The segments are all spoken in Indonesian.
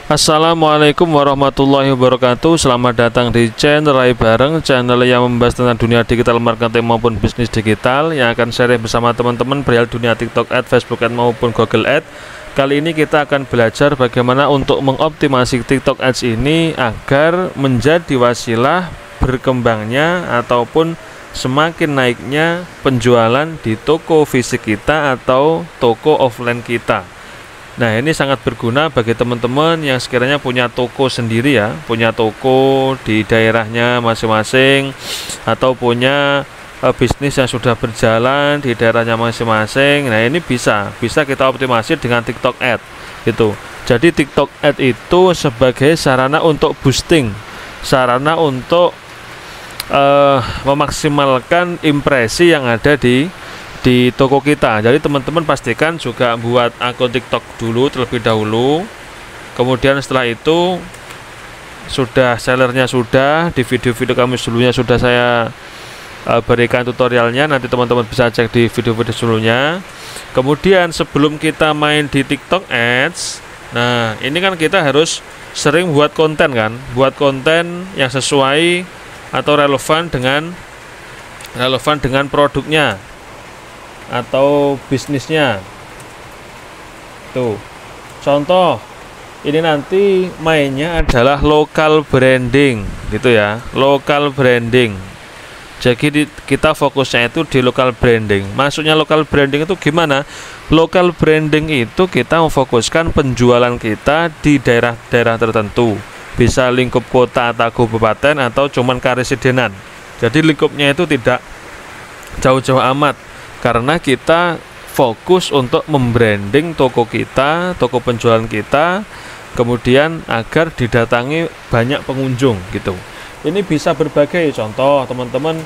Assalamualaikum warahmatullahi wabarakatuh. Selamat datang di channel Rai Bareng, channel yang membahas tentang dunia digital marketing maupun bisnis digital, yang akan sharing bersama teman-teman perihal dunia TikTok Ads, Facebook Ads maupun Google Ads. Kali ini kita akan belajar bagaimana untuk mengoptimasi TikTok Ads ini agar menjadi wasilah berkembangnya ataupun semakin naiknya penjualan di toko fisik kita atau toko offline kita. Nah, ini sangat berguna bagi teman-teman yang sekiranya punya toko sendiri ya, punya toko di daerahnya masing-masing, atau punya bisnis yang sudah berjalan di daerahnya masing-masing. Nah, ini bisa kita optimasi dengan TikTok Ads gitu. Jadi TikTok Ads itu sebagai sarana untuk boosting, sarana untuk memaksimalkan impresi yang ada di toko kita. Jadi teman-teman pastikan juga buat akun TikTok dulu terlebih dahulu. Kemudian setelah itu sellernya sudah, di video-video kami sebelumnya sudah saya berikan tutorialnya, nanti teman-teman bisa cek di video-video sebelumnya. Kemudian sebelum kita main di TikTok Ads, nah ini kan kita harus sering buat konten kan, buat konten yang sesuai atau relevan dengan produknya atau bisnisnya. Tuh, contoh ini nanti mainnya adalah local branding gitu ya, local branding. Jadi kita fokusnya itu di local branding. Maksudnya local branding itu gimana? Local branding itu kita memfokuskan penjualan kita di daerah-daerah tertentu, bisa lingkup kota atau kabupaten atau cuman karesidenan. Jadi lingkupnya itu tidak jauh-jauh amat, karena kita fokus untuk membranding toko kita, toko penjualan kita, kemudian agar didatangi banyak pengunjung gitu. Ini bisa berbagai contoh teman-teman,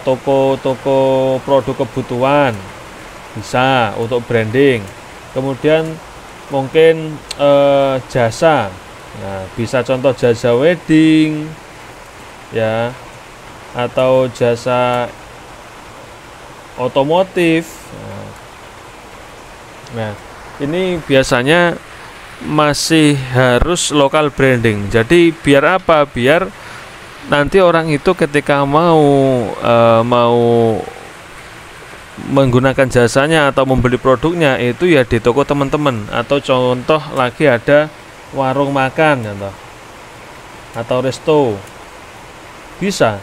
toko-toko produk kebutuhan bisa untuk branding. Kemudian mungkin jasa, nah bisa contoh jasa wedding ya, atau jasa otomotif. Nah, ini biasanya masih harus local branding. Jadi biar apa? Biar nanti orang itu ketika mau menggunakan jasanya atau membeli produknya itu ya di toko teman-teman. Atau contoh lagi ada warung makan contoh, atau resto, bisa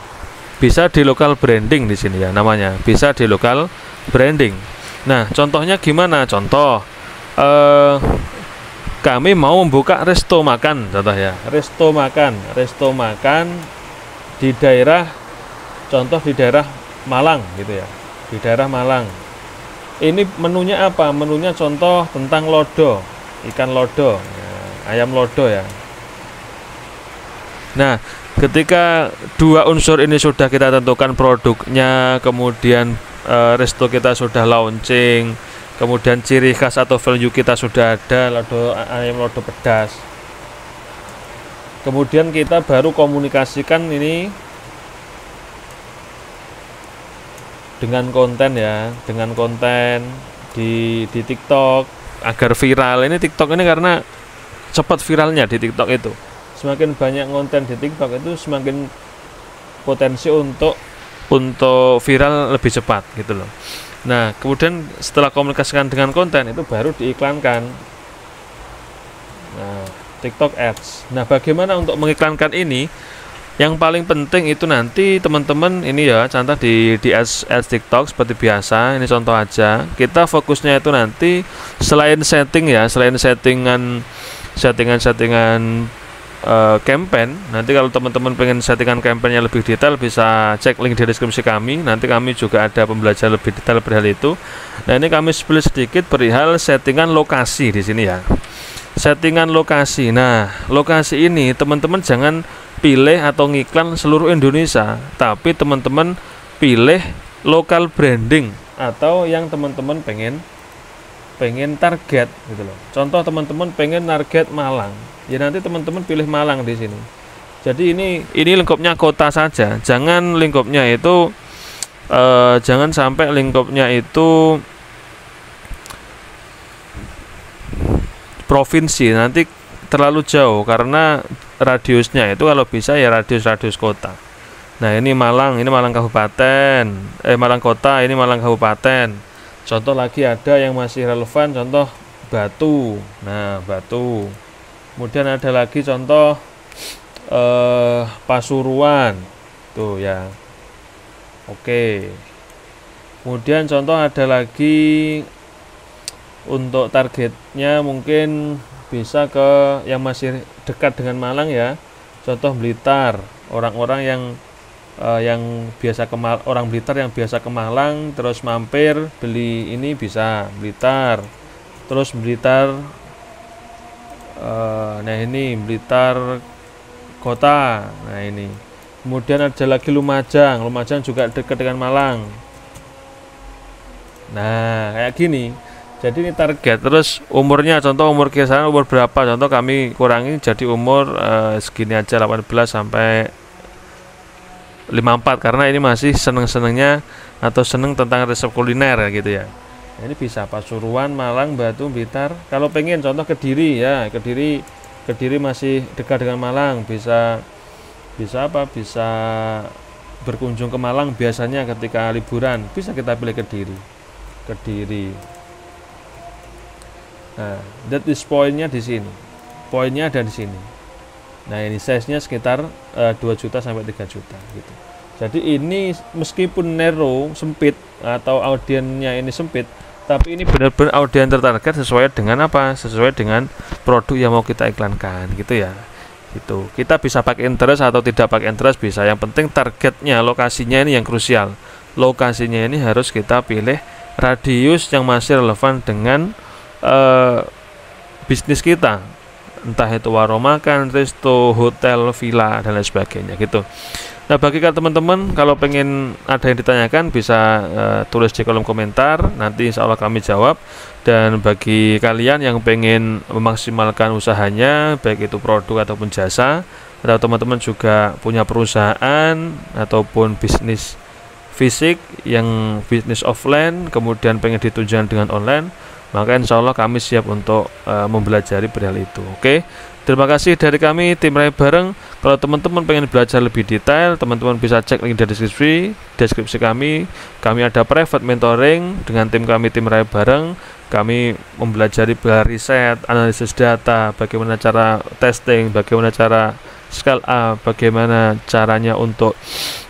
di local branding di sini ya, namanya bisa di local branding. Nah, contohnya gimana? Contoh kami mau membuka resto makan contoh ya, resto makan di daerah, contoh di daerah Malang gitu ya, di daerah Malang. Ini menunya apa? Menunya contoh tentang lodo, ikan lodo ya, ayam lodo ya. Nah, ketika dua unsur ini sudah kita tentukan produknya, kemudian resto kita sudah launching, kemudian ciri khas atau value kita sudah ada, ayam lodo pedas. Kemudian kita baru komunikasikan ini dengan konten ya, dengan konten di TikTok agar viral. Ini TikTok ini karena cepat viralnya di TikTok itu. Semakin banyak konten di TikTok itu semakin potensi untuk viral lebih cepat gitu loh. Nah, kemudian setelah komunikasikan dengan konten itu baru diiklankan. Nah, TikTok Ads. Nah, bagaimana untuk mengiklankan ini? Yang paling penting itu nanti teman-teman ini ya, contoh di ads TikTok seperti biasa. Ini contoh aja. Kita fokusnya itu nanti selain setting ya, selain settingan campaign. Nanti kalau teman-teman pengen settingan campaignnya lebih detail bisa cek link di deskripsi kami. Nanti kami juga ada pembelajaran lebih detail perihal itu. Nah, ini kami spill sedikit perihal settingan lokasi di sini ya. Settingan lokasi. Nah, lokasi ini teman-teman jangan pilih atau ngiklan seluruh Indonesia, tapi teman-teman pilih local branding atau yang teman-teman pengen target gitu loh. Contoh teman-teman pengen target Malang, ya nanti teman-teman pilih Malang di sini. Jadi ini lingkupnya kota saja, jangan lingkupnya itu jangan sampai lingkupnya itu provinsi. Nanti terlalu jauh karena radiusnya itu kalau bisa ya radius kota. Nah, ini Malang Kabupaten, Malang Kota, ini Malang Kabupaten. Contoh lagi ada yang masih relevan, contoh Batu. Nah, Batu. Kemudian ada lagi contoh Pasuruan. Tuh ya. Oke. Kemudian contoh ada lagi untuk targetnya mungkin bisa ke yang masih dekat dengan Malang ya. Contoh Blitar. Orang-orang yang biasa ke orang Blitar yang biasa ke Malang terus mampir beli ini bisa Blitar. Terus Blitar nah ini Blitar Kota. Nah ini. Kemudian ada lagi Lumajang juga dekat dengan Malang. Nah, kayak gini. Jadi ini target. Terus umurnya, contoh umur kisaran umur berapa? Contoh kami kurangi jadi umur segini aja, 18 sampai 54, karena ini masih seneng-senengnya atau seneng tentang resep kuliner gitu ya. Nah, ini bisa Pasuruan, Malang, Batu, Blitar. Kalau pengen contoh Kediri ya, Kediri masih dekat dengan Malang, bisa apa? Bisa berkunjung ke Malang biasanya ketika liburan, bisa kita pilih Kediri. Nah, that is poinnya di sini. Poinnya ada di sini. Nah, ini size-nya sekitar 2 juta sampai 3 juta gitu. Jadi ini meskipun narrow, sempit atau audiennya ini sempit, tapi ini benar-benar audien tertarget sesuai dengan apa? Sesuai dengan produk yang mau kita iklankan gitu ya. Gitu. Kita bisa pakai interest atau tidak pakai interest bisa. Yang penting targetnya, lokasinya ini yang krusial. Lokasinya ini harus kita pilih radius yang masih relevan dengan bisnis kita, entah itu warung makan, resto, hotel, villa, dan lain sebagainya gitu. Nah, bagi teman-teman kalau pengen ada yang ditanyakan bisa tulis di kolom komentar, nanti insya Allah kami jawab. Dan bagi kalian yang pengen memaksimalkan usahanya, baik itu produk ataupun jasa, atau teman-teman juga punya perusahaan ataupun bisnis fisik yang bisnis offline kemudian pengen ditunjukkan dengan online, maka insya Allah kami siap untuk mempelajari perihal itu. Oke, terima kasih dari kami tim Rai Bareng. Kalau teman-teman pengen belajar lebih detail, teman-teman bisa cek link di deskripsi kami. Kami ada private mentoring dengan tim kami tim Rai Bareng. Kami mempelajari riset, analisis data, bagaimana cara testing, bagaimana cara scale up, bagaimana caranya untuk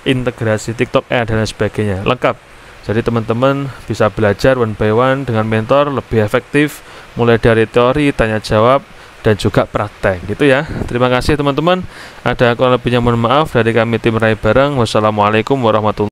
integrasi TikTok Ad dan lain sebagainya, lengkap. Jadi teman-teman bisa belajar one by one dengan mentor lebih efektif, mulai dari teori, tanya jawab, dan juga praktek gitu ya. Terima kasih teman-teman. Ada kurang lebihnya mohon maaf. Dari kami tim Rai Bareng. Wassalamualaikum warahmatullahi wabarakatuh.